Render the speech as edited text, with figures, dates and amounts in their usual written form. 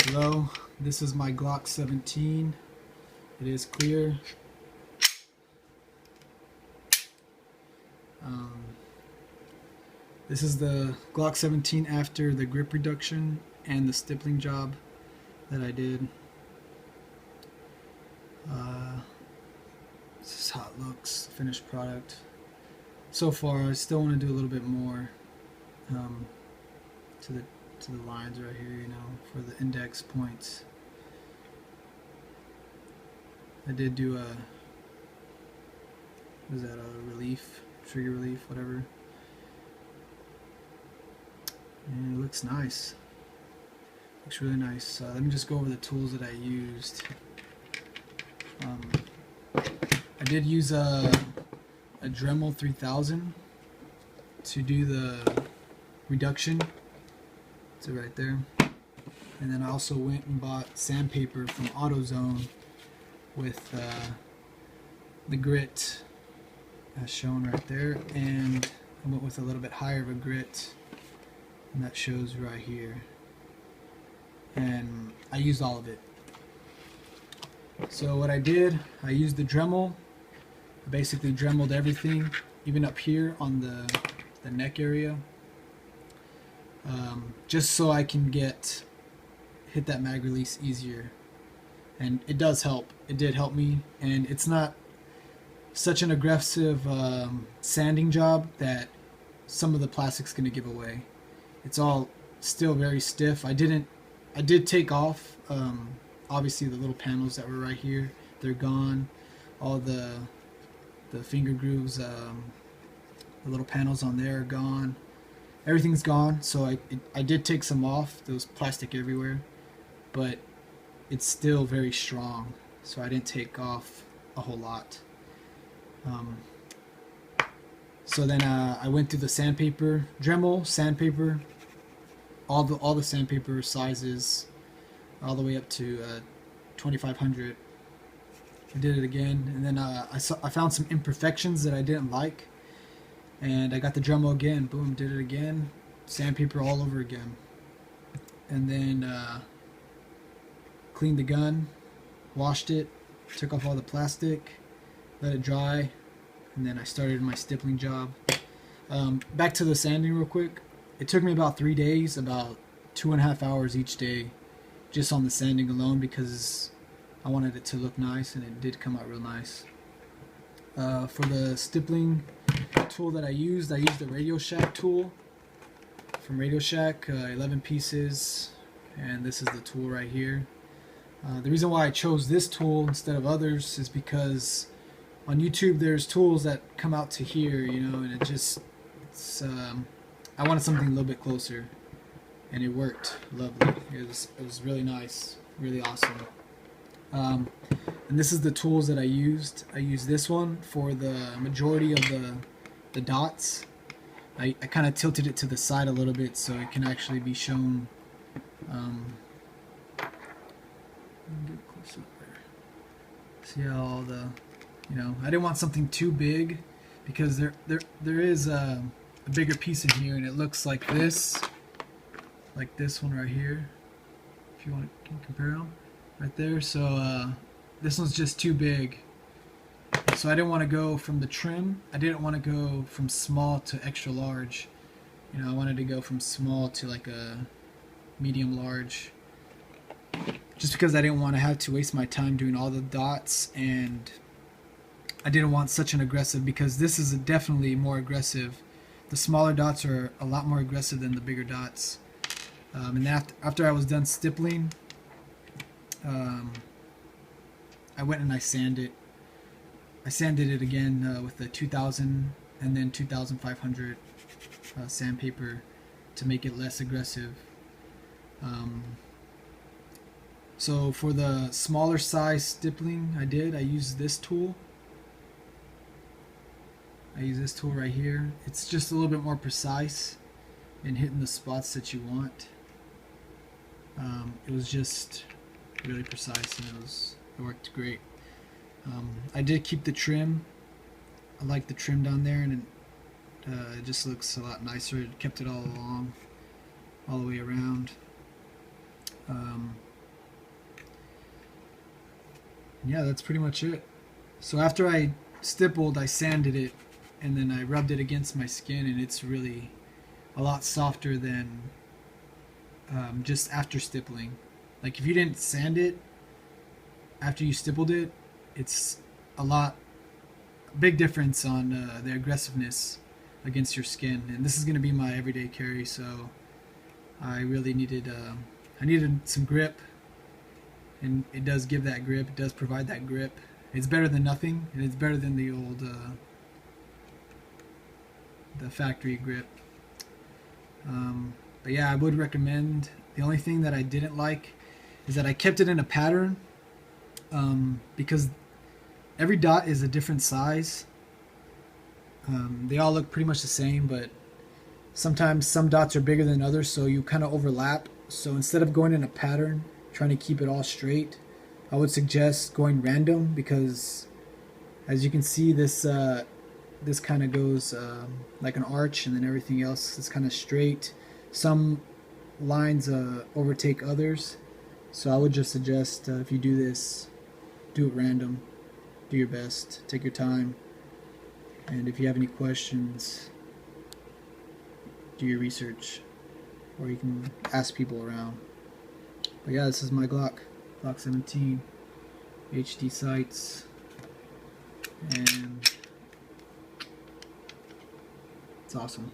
Hello, this is my Glock 17. It is clear. This is the Glock 17 after the grip reduction and the stippling job that I did. This is how it looks, finished product. So far, I still want to do a little bit more to the lines right here, you know, for the index points. I did do a, what is that, a relief, trigger relief, whatever. And it looks nice. Looks really nice. Let me just go over the tools that I used. I did use a Dremel 3000 to do the reduction. It's right there. And then I also went and bought sandpaper from AutoZone with the grit as shown right there, and I went with a little bit higher of a grit, and that shows right here. And I used all of it. So what I did, I used the Dremel. I basically dremeled everything, even up here on the neck area, just so I can hit that mag release easier. And it does help. It did help me, and it's not such an aggressive sanding job that some of the plastic's going to give away. It's all still very stiff. I did take off obviously the little panels that were right here. They're gone. All the finger grooves, the little panels on there are gone. Everything's gone. So I did take some off. There was plastic everywhere, but it's still very strong. So I didn't take off a whole lot. So then I went through the sandpaper, Dremel, sandpaper, all the sandpaper sizes, all the way up to 2500. I did it again, and then I found some imperfections that I didn't like, and I got the Dremel again. Boom, did it again, sandpaper all over again, and then cleaned the gun, washed it, took off all the plastic, let it dry, and then I started my stippling job. Back to the sanding real quick. It took me about 3 days, about 2.5 hours each day, just on the sanding alone, because I wanted it to look nice, and it did come out real nice. For the stippling tool that I used the RadioShack tool from RadioShack, 11 pieces, and this is the tool right here. The reason why I chose this tool instead of others is because on YouTube there's tools that come out to here, you know, and I wanted something a little bit closer, and it worked lovely. It was really nice, really awesome. And this is the tools that I used. I used this one for the majority of the dots. I kind of tilted it to the side a little bit so it can actually be shown. Get close up there. See how all the, you know, I didn't want something too big, because there is a bigger piece in here, and it looks like this one right here. If you want to, can you compare them right there? So this one's just too big. So I didn't want to go from the trim. I didn't want to go from small to extra large. You know, I wanted to go from small to like a medium large, just because I didn't want to have to waste my time doing all the dots, and I didn't want such an aggressive, because this is definitely more aggressive. The smaller dots are a lot more aggressive than the bigger dots. And after I was done stippling, I went and I sanded it again with the 2000 and then 2500 sandpaper to make it less aggressive. So for the smaller size stippling, I used this tool. I use this tool right here. It's just a little bit more precise in hitting the spots that you want. It was just really precise, and it worked great. I did keep the trim. I like the trim down there, and it just looks a lot nicer. It kept it all along, all the way around. Yeah, that's pretty much it. So after I stippled, I sanded it, and then I rubbed it against my skin, and it's really a lot softer than just after stippling. Like if you didn't sand it after you stippled it, it's a lot big difference on the aggressiveness against your skin. And this is going to be my everyday carry, so I really needed I needed some grip, and it does give that grip. It does provide that grip. It's better than nothing, and it's better than the old the factory grip. But yeah, I would recommend. The only thing that I didn't like is that I kept it in a pattern, because every dot is a different size. They all look pretty much the same, but sometimes some dots are bigger than others, so you kind of overlap. So instead of going in a pattern, trying to keep it all straight, I would suggest going random, because as you can see, this kind of goes like an arch, and then everything else is kind of straight. Some lines overtake others, so I would just suggest if you do this, do it random. Do your best, take your time, and if you have any questions, do your research, or you can ask people around. But yeah, this is my Glock 17 HD sights, and it's awesome.